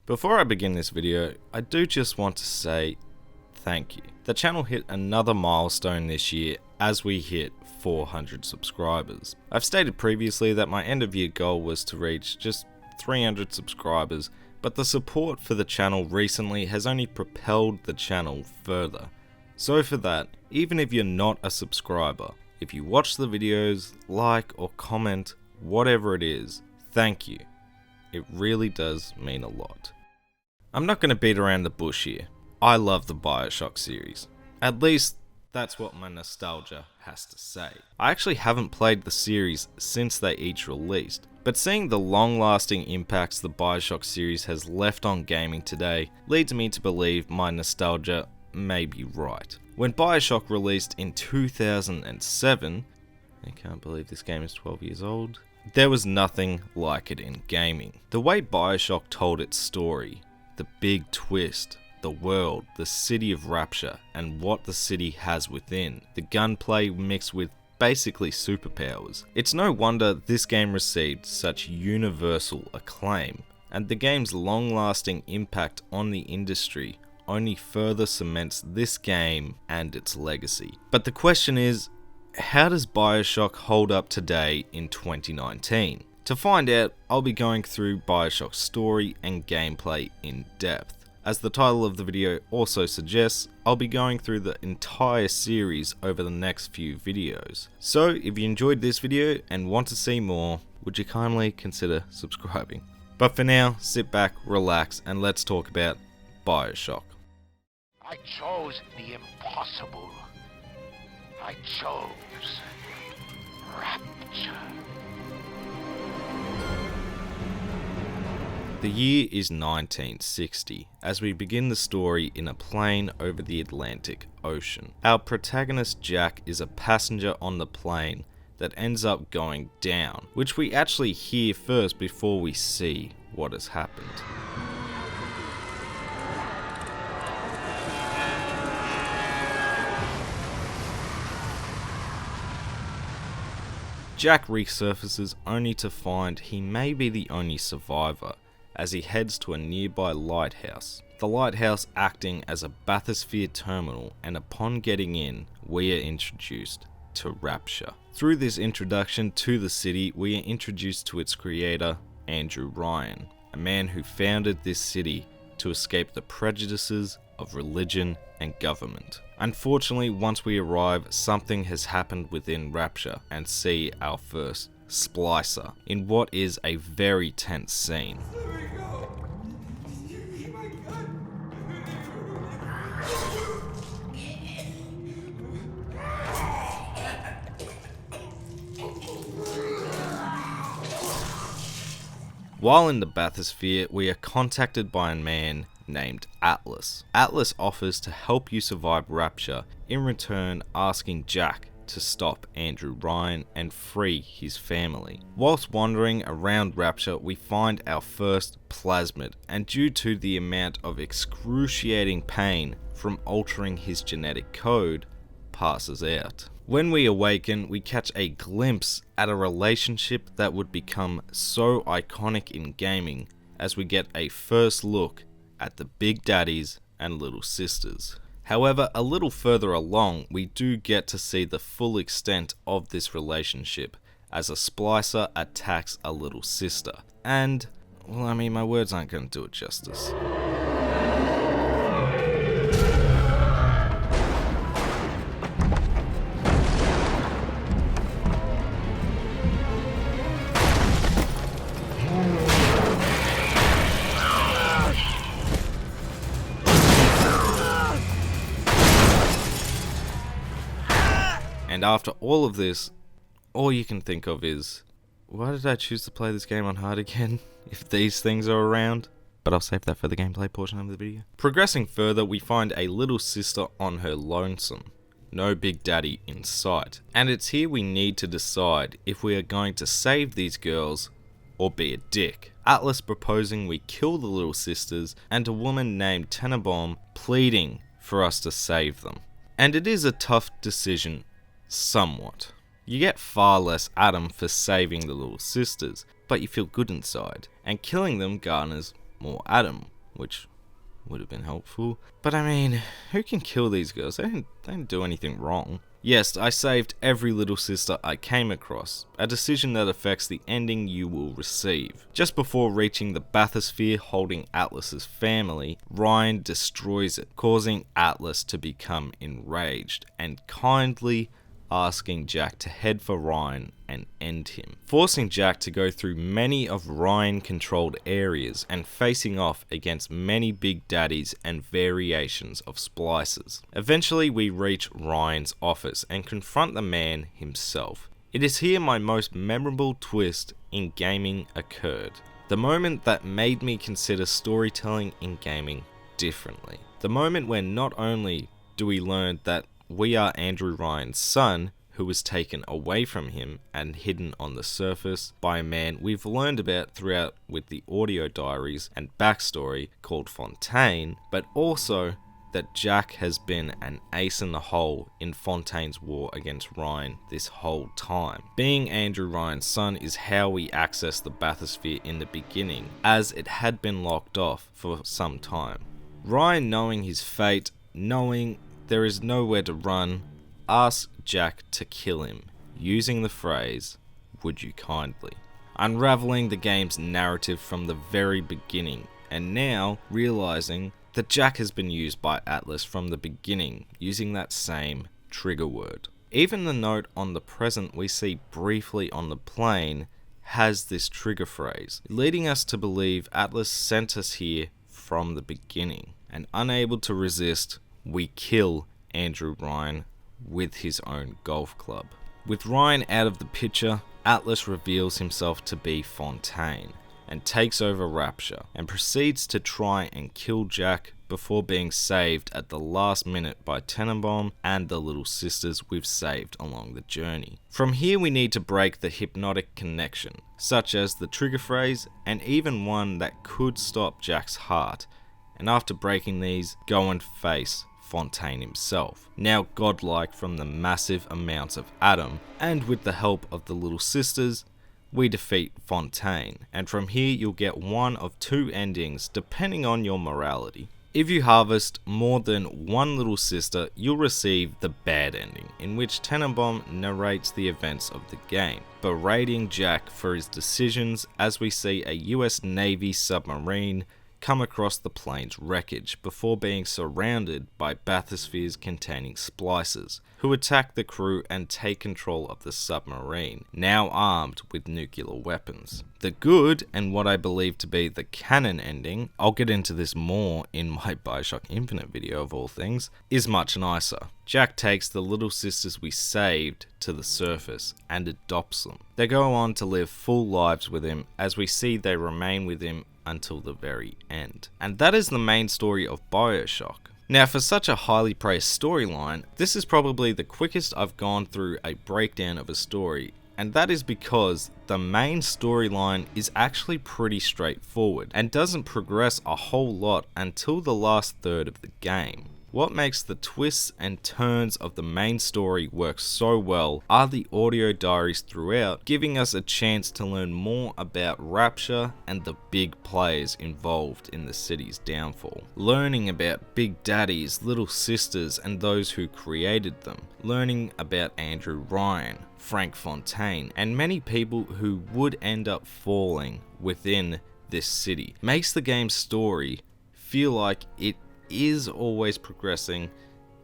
Before I begin this video, I do just want to say thank you. The channel hit another milestone this year as we hit 400 subscribers. I've stated previously that my end of year goal was to reach just 300 subscribers, but the support for the channel recently has only propelled the channel further. So for that, even if you're not a subscriber, if you watch the videos, like or comment, whatever it is, thank you. It really does mean a lot. I'm not going to beat around the bush here. I love the Bioshock series. At least, that's what my nostalgia has to say. I actually haven't played the series since they each released, but seeing the long-lasting impacts the Bioshock series has left on gaming today leads me to believe my nostalgia may be right. When Bioshock released in 2007, I can't believe this game is 12 years old, there was nothing like it in gaming. The way Bioshock told its story, the big twist, the world, the city of Rapture, and what the city has within, the gunplay mixed with basically superpowers. It's no wonder this game received such universal acclaim, and the game's long-lasting impact on the industry only further cements this game and its legacy. But the question is, how does Bioshock hold up today in 2019? To find out, I'll be going through Bioshock's story and gameplay in depth. As the title of the video also suggests, I'll be going through the entire series over the next few videos. So if you enjoyed this video and want to see more, would you kindly consider subscribing? But for now, sit back, relax, and let's talk about Bioshock. I chose the impossible. I chose Rapture. The year is 1960, as we begin the story in a plane over the Atlantic Ocean. Our protagonist Jack is a passenger on the plane that ends up going down, which we actually hear first before we see what has happened. Jack resurfaces only to find he may be the only survivor, as he heads to a nearby lighthouse. The lighthouse acting as a bathysphere terminal, and upon getting in, we are introduced to Rapture. Through this introduction to the city, we are introduced to its creator, Andrew Ryan, a man who founded this city to escape the prejudices of religion and government. Unfortunately, once we arrive, something has happened within Rapture and see our first splicer in what is a very tense scene. While in the bathysphere, we are contacted by a man named Atlas. Atlas offers to help you survive Rapture, in return asking Jack to stop Andrew Ryan and free his family. Whilst wandering around Rapture, we find our first plasmid, and due to the amount of excruciating pain from altering his genetic code, passes out. When we awaken, we catch a glimpse at a relationship that would become so iconic in gaming, as we get a first look at the big daddies and little sisters. However, a little further along, we do get to see the full extent of this relationship as a splicer attacks a little sister. And, well, I mean, my words aren't going to do it justice. And after all of this, all you can think of is, why did I choose to play this game on hard again, if these things are around? But I'll save that for the gameplay portion of the video. Progressing further, we find a little sister on her lonesome. No big daddy in sight. And it's here we need to decide if we are going to save these girls or be a dick. Atlas proposing we kill the little sisters, and a woman named Tenenbaum pleading for us to save them. And it is a tough decision. Somewhat. You get far less Adam for saving the little sisters, but you feel good inside, and killing them garners more Adam, which would have been helpful. But I mean, who can kill these girls? They didn't do anything wrong. Yes, I saved every little sister I came across, a decision that affects the ending you will receive. Just before reaching the bathysphere holding Atlas's family, Ryan destroys it, causing Atlas to become enraged and kindly asking Jack to head for Ryan and end him, forcing Jack to go through many of Ryan-controlled areas and facing off against many big daddies and variations of splicers. Eventually we reach Ryan's office and confront the man himself. It is here my most memorable twist in gaming occurred, the moment that made me consider storytelling in gaming differently. The moment where not only do we learn that we are Andrew Ryan's son, who was taken away from him and hidden on the surface by a man we've learned about throughout with the audio diaries and backstory called Fontaine, but also that Jack has been an ace in the hole in Fontaine's war against Ryan this whole time. Being Andrew Ryan's son is how we access the bathysphere in the beginning, as it had been locked off for some time. Ryan, knowing his fate, knowing there is nowhere to run, asks Jack to kill him, using the phrase, "Would you kindly?" Unraveling the game's narrative from the very beginning, and now realizing that Jack has been used by Atlas from the beginning, using that same trigger word. Even the note on the present we see briefly on the plane has this trigger phrase, leading us to believe Atlas sent us here from the beginning, and unable to resist, we kill Andrew Ryan with his own golf club. With Ryan out of the picture, Atlas reveals himself to be Fontaine and takes over Rapture and proceeds to try and kill Jack before being saved at the last minute by Tenenbaum and the little sisters we've saved along the journey. From here we need to break the hypnotic connection, such as the trigger phrase and even one that could stop Jack's heart, and after breaking these, go and face Fontaine himself, now godlike from the massive amounts of Adam, and with the help of the little sisters, we defeat Fontaine, and from here you'll get one of two endings depending on your morality. If you harvest more than one little sister, you'll receive the bad ending, in which Tenenbaum narrates the events of the game, berating Jack for his decisions as we see a US Navy submarine come across the plane's wreckage before being surrounded by bathyspheres containing splicers, who attack the crew and take control of the submarine, now armed with nuclear weapons. The good, and what I believe to be the canon ending, I'll get into this more in my Bioshock Infinite video of all things, is much nicer. Jack takes the little sisters we saved to the surface and adopts them. They go on to live full lives with him, as we see they remain with him until the very end. And that is the main story of Bioshock. Now, for such a highly praised storyline, this is probably the quickest I've gone through a breakdown of a story, and that is because the main storyline is actually pretty straightforward and doesn't progress a whole lot until the last third of the game. What makes the twists and turns of the main story work so well are the audio diaries throughout, giving us a chance to learn more about Rapture and the big players involved in the city's downfall. Learning about Big Daddies, Little Sisters, and those who created them. Learning about Andrew Ryan, Frank Fontaine, and many people who would end up falling within this city. Makes the game's story feel like it is always progressing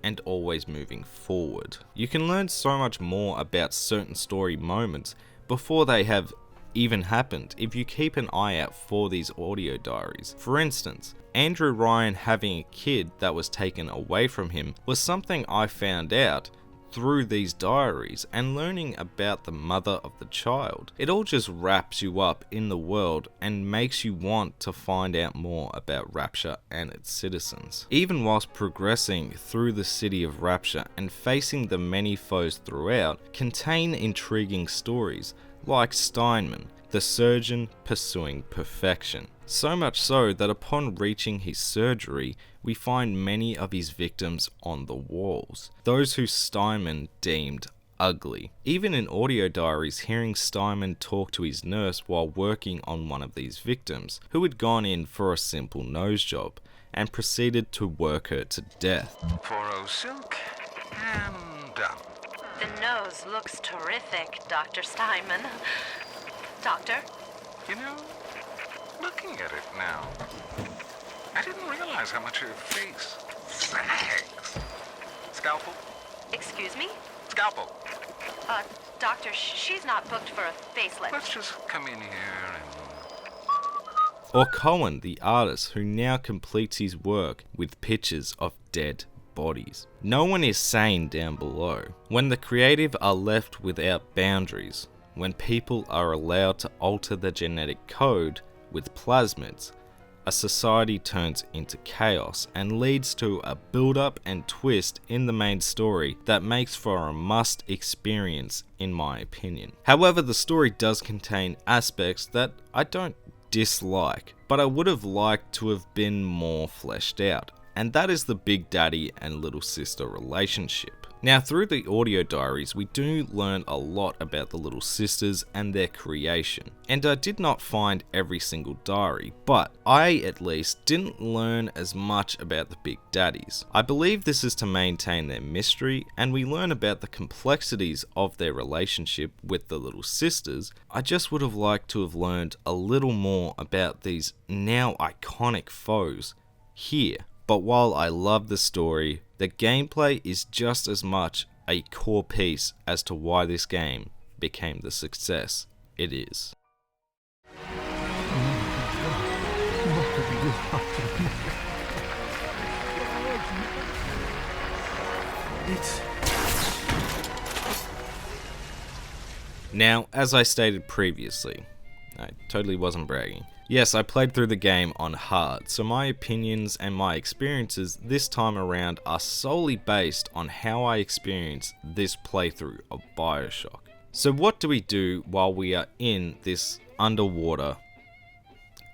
and always moving forward. You can learn so much more about certain story moments before they have even happened if you keep an eye out for these audio diaries. For instance, Andrew Ryan having a kid that was taken away from him was something I found out through these diaries, and learning about the mother of the child. It all just wraps you up in the world and makes you want to find out more about Rapture and its citizens. Even whilst progressing through the city of Rapture and facing the many foes throughout, contain intriguing stories like Steinman, the surgeon pursuing perfection. So much so that upon reaching his surgery, we find many of his victims on the walls, those who Steinman deemed ugly. Even in audio diaries, hearing Steinman talk to his nurse while working on one of these victims, who had gone in for a simple nose job, and proceeded to work her to death. 4-0 silk, and done. The nose looks terrific, Dr. Steinman. Doctor? You know, looking at it now, I didn't realize how much her face sags. Scalpel? Excuse me? Scalpel. Doctor, she's not booked for a facelift. Let's just come in here and... Or Cohen, the artist, who now completes his work with pictures of dead bodies. No one is sane down below. When the creative are left without boundaries, when people are allowed to alter the genetic code with plasmids, a society turns into chaos and leads to a build-up and twist in the main story that makes for a must experience in my opinion. However, the story does contain aspects that I don't dislike, but I would have liked to have been more fleshed out, and that is the big daddy and little sister relationship. Now, through the audio diaries, we do learn a lot about the little sisters and their creation, and I did not find every single diary, but I at least didn't learn as much about the big daddies. I believe this is to maintain their mystery, and we learn about the complexities of their relationship with the little sisters. I just would have liked to have learned a little more about these now iconic foes here. But while I love the story, the gameplay is just as much a core piece as to why this game became the success it is. Now, as I stated previously, I totally wasn't bragging. Yes, I played through the game on hard, so my opinions and my experiences this time around are solely based on how I experienced this playthrough of Bioshock. So what do we do while we are in this underwater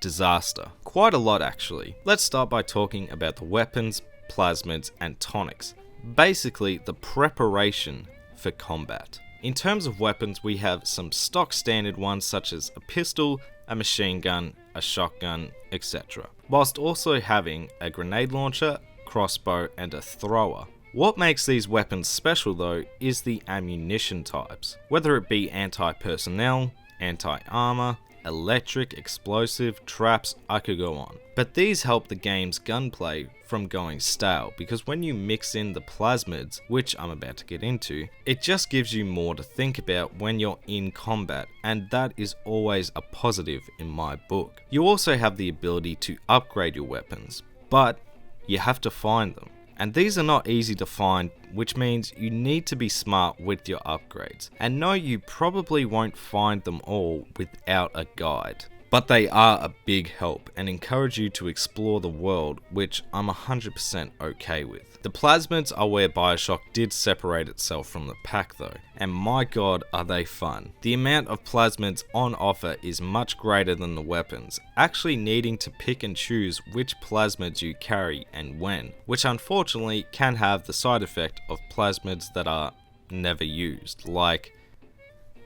disaster? Quite a lot actually. Let's start by talking about the weapons, plasmids, and tonics. Basically, the preparation for combat. In terms of weapons, we have some stock standard ones such as a pistol, a machine gun, a shotgun, etc. Whilst also having a grenade launcher, crossbow, and a thrower. What makes these weapons special though is the ammunition types, whether it be anti-personnel, anti-armor, electric, explosive, traps, I could go on. But these help the game's gunplay from going stale, because when you mix in the plasmids, which I'm about to get into, it just gives you more to think about when you're in combat, and that is always a positive in my book. You also have the ability to upgrade your weapons, but you have to find them. And these are not easy to find, which means you need to be smart with your upgrades. And no, you probably won't find them all without a guide. But they are a big help and encourage you to explore the world, which I'm 100% okay with. The plasmids are where Bioshock did separate itself from the pack though, and my god are they fun. The amount of plasmids on offer is much greater than the weapons, actually needing to pick and choose which plasmids you carry and when, which unfortunately can have the side effect of plasmids that are never used, like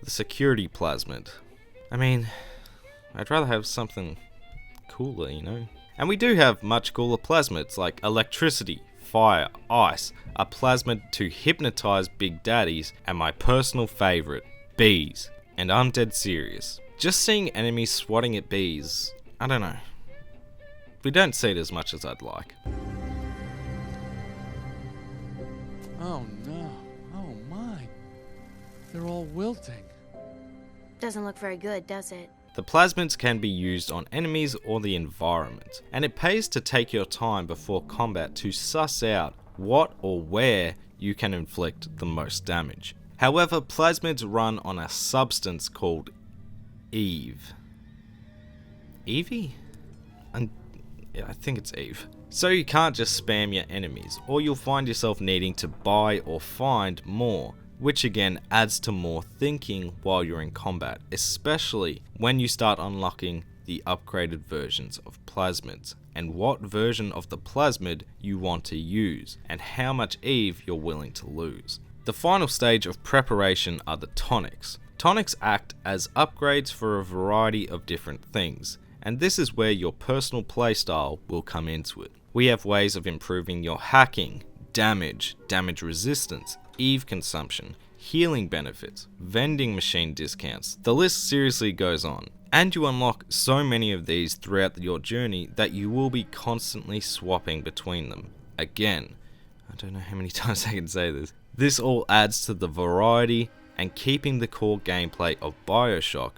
the security plasmid. I mean, I'd rather have something cooler, you know? And we do have much cooler plasmids like electricity, fire, ice, a plasmid to hypnotize big daddies, and my personal favorite, bees. And I'm dead serious. Just seeing enemies swatting at bees, I don't know. We don't see it as much as I'd like. Oh no, oh my. They're all wilting. Doesn't look very good, does it? The plasmids can be used on enemies or the environment, and it pays to take your time before combat to suss out what or where you can inflict the most damage. However, plasmids run on a substance called Eve. Evie? Yeah, I think it's Eve. So you can't just spam your enemies, or you'll find yourself needing to buy or find more, which again adds to more thinking while you're in combat, especially when you start unlocking the upgraded versions of plasmids, and what version of the plasmid you want to use, and how much Eve you're willing to lose. The final stage of preparation are the tonics. Tonics act as upgrades for a variety of different things, and this is where your personal playstyle will come into it. We have ways of improving your hacking, damage resistance, EVE consumption, healing benefits, vending machine discounts. The list seriously goes on. And you unlock so many of these throughout your journey that you will be constantly swapping between them. Again, I don't know how many times I can say this. This all adds to the variety and keeping the core gameplay of Bioshock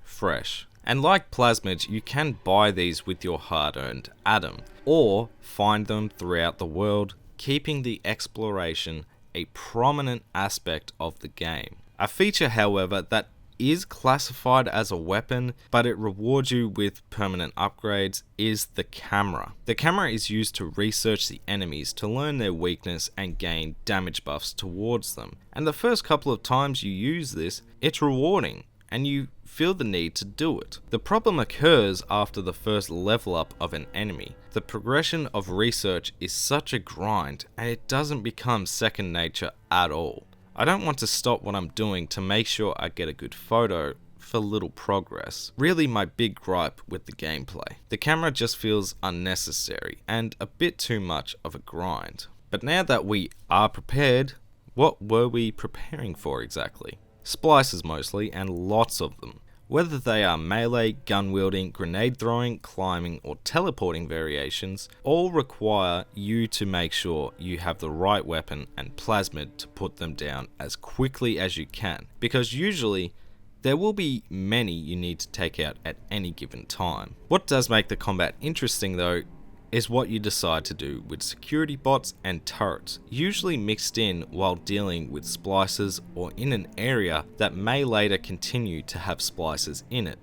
fresh. And like plasmids, you can buy these with your hard-earned Atom, or find them throughout the world, keeping the exploration a prominent aspect of the game. A feature, however, that is classified as a weapon, but it rewards you with permanent upgrades, is the camera. The camera is used to research the enemies to learn their weakness and gain damage buffs towards them. And the first couple of times you use this, it's rewarding, and you feel the need to do it. The problem occurs after the first level up of an enemy. The progression of research is such a grind, and it doesn't become second nature at all. I don't want to stop what I'm doing to make sure I get a good photo for little progress. Really my big gripe with the gameplay. The camera just feels unnecessary and a bit too much of a grind. But now that we are prepared, what were we preparing for exactly? Splices mostly, and lots of them. Whether they are melee, gun wielding, grenade throwing, climbing, or teleporting variations, all require you to make sure you have the right weapon and plasmid to put them down as quickly as you can, because usually there will be many you need to take out at any given time. What does make the combat interesting though is what you decide to do with security bots and turrets, usually mixed in while dealing with splices or in an area that may later continue to have splices in it.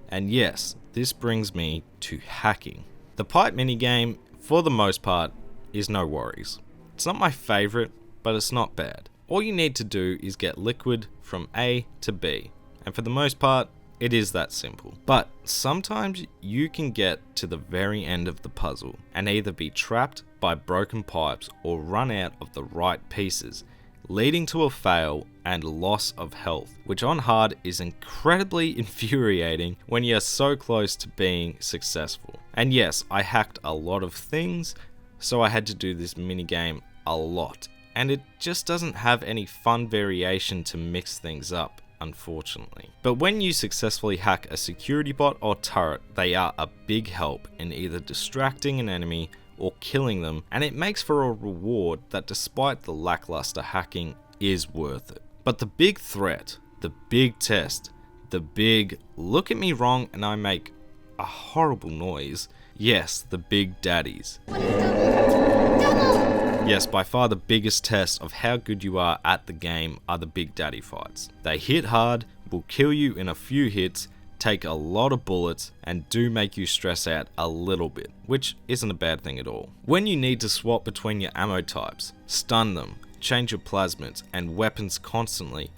And yes, this brings me to hacking. The pipe minigame, for the most part, is no worries. It's not my favourite, but it's not bad. All you need to do is get liquid from A to B, and for the most part, it is that simple. But sometimes you can get to the very end of the puzzle and either be trapped by broken pipes or run out of the right pieces, leading to a fail and loss of health, which on hard is incredibly infuriating when you're so close to being successful. And yes, I hacked a lot of things, so I had to do this minigame a lot, and it just doesn't have any fun variation to mix things up, unfortunately. But when you successfully hack a security bot or turret, they are a big help in either distracting an enemy or killing them, and it makes for a reward that, despite the lackluster hacking, is worth it. But the big threat, the big test, the big look at me wrong and I make a horrible noise, yes, the big daddies. Yes, by far the biggest test of how good you are at the game are the big daddy fights. They hit hard, will kill you in a few hits, take a lot of bullets, and do make you stress out a little bit, which isn't a bad thing at all. When you need to swap between your ammo types, stun them, change your plasmids and weapons constantly,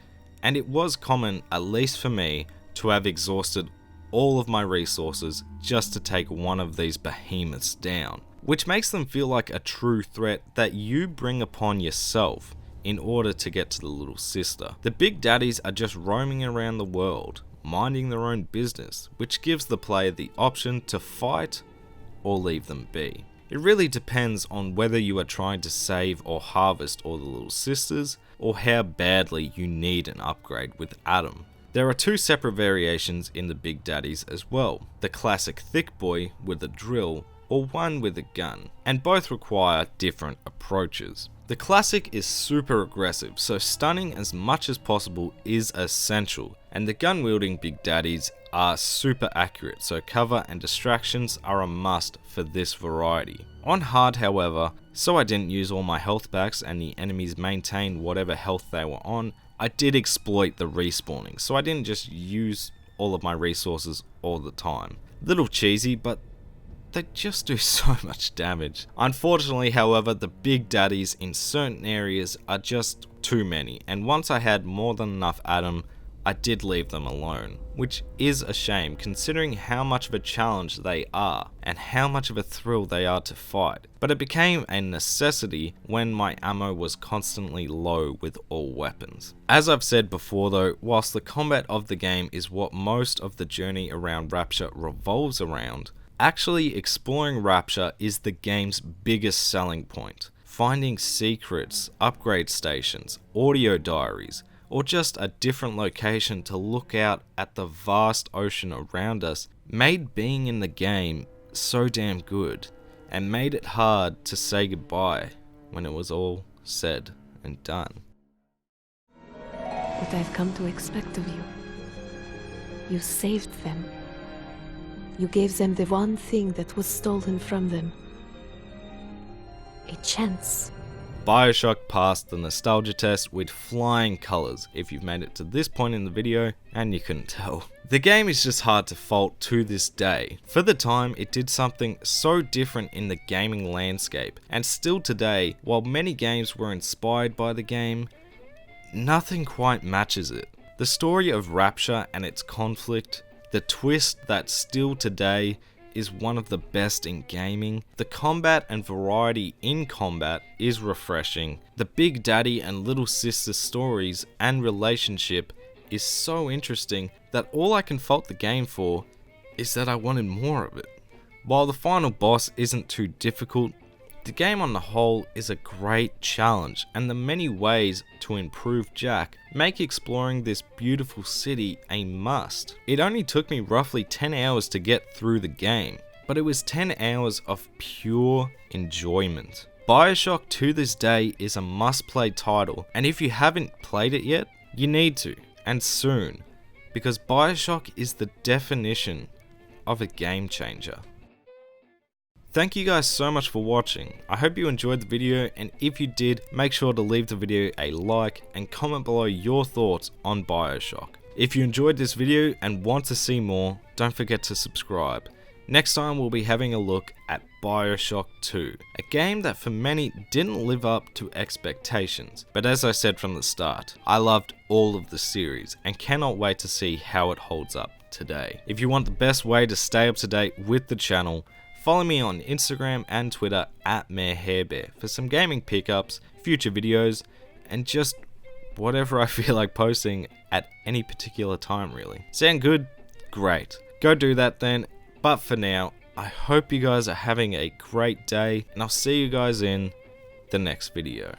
and it was common, at least for me, to have exhausted all of my resources just to take one of these behemoths down, which makes them feel like a true threat that you bring upon yourself in order to get to the little sister. The big daddies are just roaming around the world, minding their own business, which gives the player the option to fight or leave them be. It really depends on whether you are trying to save or harvest all the little sisters, or how badly you need an upgrade with Atom. There are two separate variations in the big daddies as well, the classic thick boy with a drill or one with a gun, and both require different approaches. The classic is super aggressive, so stunning as much as possible is essential, and the gun wielding big daddies are super accurate, so cover and distractions are a must for this variety. On hard, however, so I didn't use all my health packs and the enemies maintained whatever health they were on, I did exploit the respawning, so I didn't just use all of my resources all the time. Little cheesy, but they just do so much damage. Unfortunately, however, the big daddies in certain areas are just too many, and once I had more than enough Atom, I did leave them alone, which is a shame considering how much of a challenge they are and how much of a thrill they are to fight, but it became a necessity when my ammo was constantly low with all weapons. As I've said before though, whilst the combat of the game is what most of the journey around Rapture revolves around, actually exploring Rapture is the game's biggest selling point. Finding secrets, upgrade stations, audio diaries, or just a different location to look out at the vast ocean around us made being in the game so damn good, and made it hard to say goodbye when it was all said and done. What I've come to expect of you. You saved them. You gave them the one thing that was stolen from them. A chance. Bioshock passed the nostalgia test with flying colours if you've made it to this point in the video and you couldn't tell. The game is just hard to fault to this day. For the time, it did something so different in the gaming landscape, and still today, while many games were inspired by the game, nothing quite matches it. The story of Rapture and its conflict, the twist that still today is one of the best in gaming. The combat and variety in combat is refreshing. The big daddy and little sister stories and relationship is so interesting that all I can fault the game for is that I wanted more of it. While the final boss isn't too difficult, the game on the whole is a great challenge, and the many ways to improve Jack make exploring this beautiful city a must. It only took me roughly 10 hours to get through the game, but it was 10 hours of pure enjoyment. Bioshock to this day is a must-play title, and if you haven't played it yet, you need to, and soon, because Bioshock is the definition of a game changer. Thank you guys so much for watching. I hope you enjoyed the video, and if you did, make sure to leave the video a like and comment below your thoughts on Bioshock. If you enjoyed this video and want to see more, don't forget to subscribe. Next time we'll be having a look at Bioshock 2, a game that for many didn't live up to expectations, but as I said from the start, I loved all of the series and cannot wait to see how it holds up today. If you want the best way to stay up to date with the channel, follow me on Instagram and Twitter at MayorHairBear for some gaming pickups, future videos, and just whatever I feel like posting at any particular time really. Sound good? Great. Go do that then, but for now, I hope you guys are having a great day, and I'll see you guys in the next video.